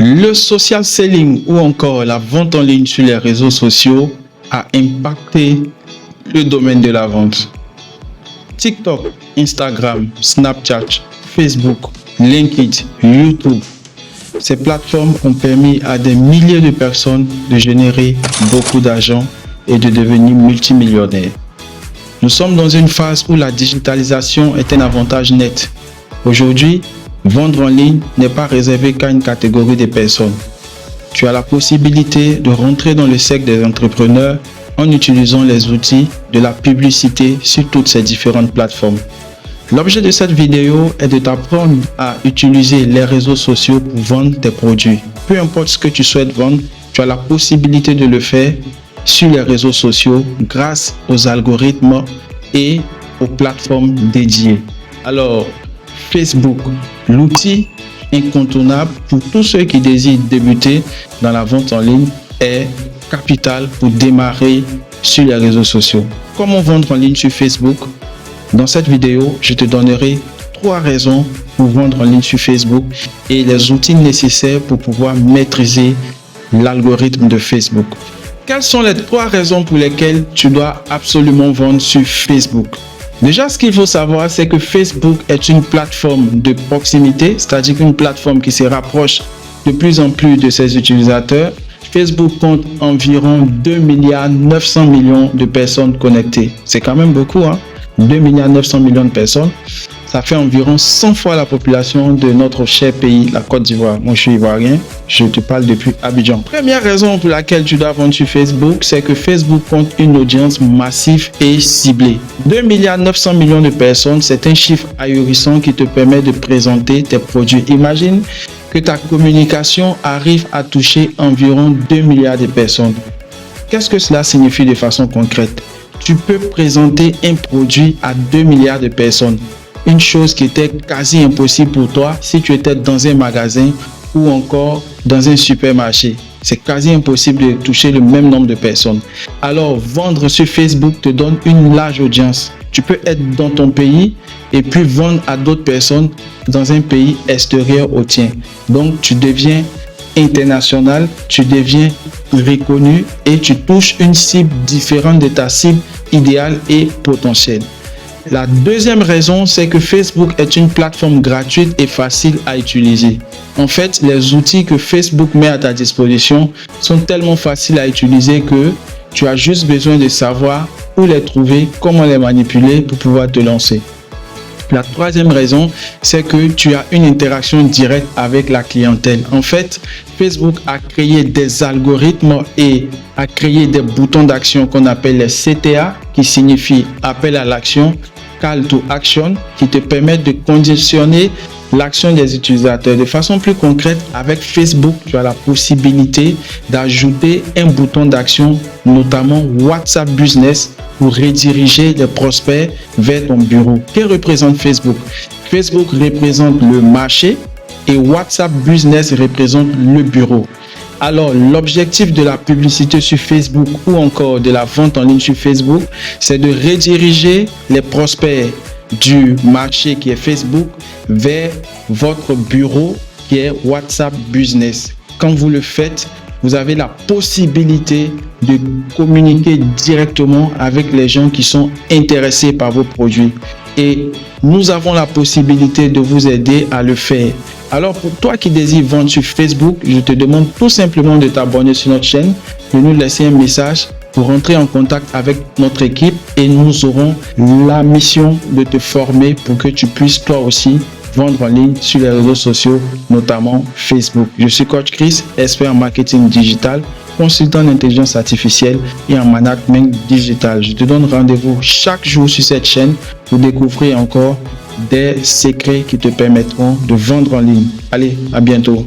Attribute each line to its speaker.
Speaker 1: Le social selling ou encore la vente en ligne sur les réseaux sociaux a impacté le domaine de la vente. TikTok, Instagram, Snapchat, Facebook, LinkedIn, YouTube. Ces plateformes ont permis à des milliers de personnes de générer beaucoup d'argent et de devenir multimillionnaires. Nous sommes dans une phase où la digitalisation est un avantage net. Aujourd'hui, vendre en ligne n'est pas réservé qu'à une catégorie de personnes. Tu as la possibilité de rentrer dans le cercle des entrepreneurs en utilisant les outils de la publicité sur toutes ces différentes plateformes. L'objet de cette vidéo est de t'apprendre à utiliser les réseaux sociaux pour vendre tes produits. Peu importe ce que tu souhaites vendre, tu as la possibilité de le faire sur les réseaux sociaux grâce aux algorithmes et aux plateformes dédiées. Alors, Facebook, l'outil incontournable pour tous ceux qui désirent débuter dans la vente en ligne, est capital pour démarrer sur les réseaux sociaux. Comment vendre en ligne sur Facebook? Dans cette vidéo, je te donnerai 3 raisons pour vendre en ligne sur Facebook et les outils nécessaires pour pouvoir maîtriser l'algorithme de Facebook. Quelles sont les 3 raisons pour lesquelles tu dois absolument vendre sur Facebook? Déjà, ce qu'il faut savoir, c'est que Facebook est une plateforme de proximité, c'est-à-dire une plateforme qui se rapproche de plus en plus de ses utilisateurs. Facebook compte environ 2,9 milliards de personnes connectées. C'est quand même beaucoup, hein? 2,9 milliards de personnes. Ça fait environ 100 fois la population de notre cher pays, la Côte d'Ivoire. Moi, je suis ivoirien. Je te parle depuis Abidjan. Première raison pour laquelle tu dois vendre sur Facebook, c'est que Facebook compte une audience massive et ciblée. 2,9 milliards de personnes, c'est un chiffre ahurissant qui te permet de présenter tes produits. Imagine que ta communication arrive à toucher environ 2 milliards de personnes. Qu'est-ce que cela signifie de façon concrète? Tu peux présenter un produit à 2 milliards de personnes. Une chose qui était quasi impossible pour toi si tu étais dans un magasin ou encore dans un supermarché. C'est quasi impossible de toucher le même nombre de personnes. Alors, vendre sur Facebook te donne une large audience. Tu peux être dans ton pays et puis vendre à d'autres personnes dans un pays extérieur au tien. Donc, tu deviens international, tu deviens reconnu et tu touches une cible différente de ta cible idéale et potentielle. La deuxième raison, c'est que Facebook est une plateforme gratuite et facile à utiliser. En fait, les outils que Facebook met à ta disposition sont tellement faciles à utiliser que tu as juste besoin de savoir où les trouver, comment les manipuler pour pouvoir te lancer. La troisième raison, c'est que tu as une interaction directe avec la clientèle. En fait, Facebook a créé des algorithmes et a créé des boutons d'action qu'on appelle les CTA, qui signifie appel à l'action, call to action, qui te permettent de conditionner l'action des utilisateurs. De façon plus concrète, avec Facebook, tu as la possibilité d'ajouter un bouton d'action, notamment WhatsApp Business, pour rediriger les prospects vers ton bureau. Que représente Facebook? Facebook représente le marché et WhatsApp Business représente le bureau. Alors, l'objectif de la publicité sur Facebook ou encore de la vente en ligne sur Facebook, c'est de rediriger les prospects du marché qui est Facebook vers votre bureau qui est WhatsApp Business. Quand vous le faites, vous avez la possibilité de communiquer directement avec les gens qui sont intéressés par vos produits. Et nous avons la possibilité de vous aider à le faire. Alors pour toi qui désires vendre sur Facebook, je te demande tout simplement de t'abonner sur notre chaîne, de nous laisser un message pour rentrer en contact avec notre équipe et nous aurons la mission de te former pour que tu puisses toi aussi vendre en ligne sur les réseaux sociaux, notamment Facebook. Je suis Coach Chris, expert en marketing digital, consultant en intelligence artificielle et en management digital. Je te donne rendez-vous chaque jour sur cette chaîne pour découvrir encore des secrets qui te permettront de vendre en ligne. Allez, à bientôt.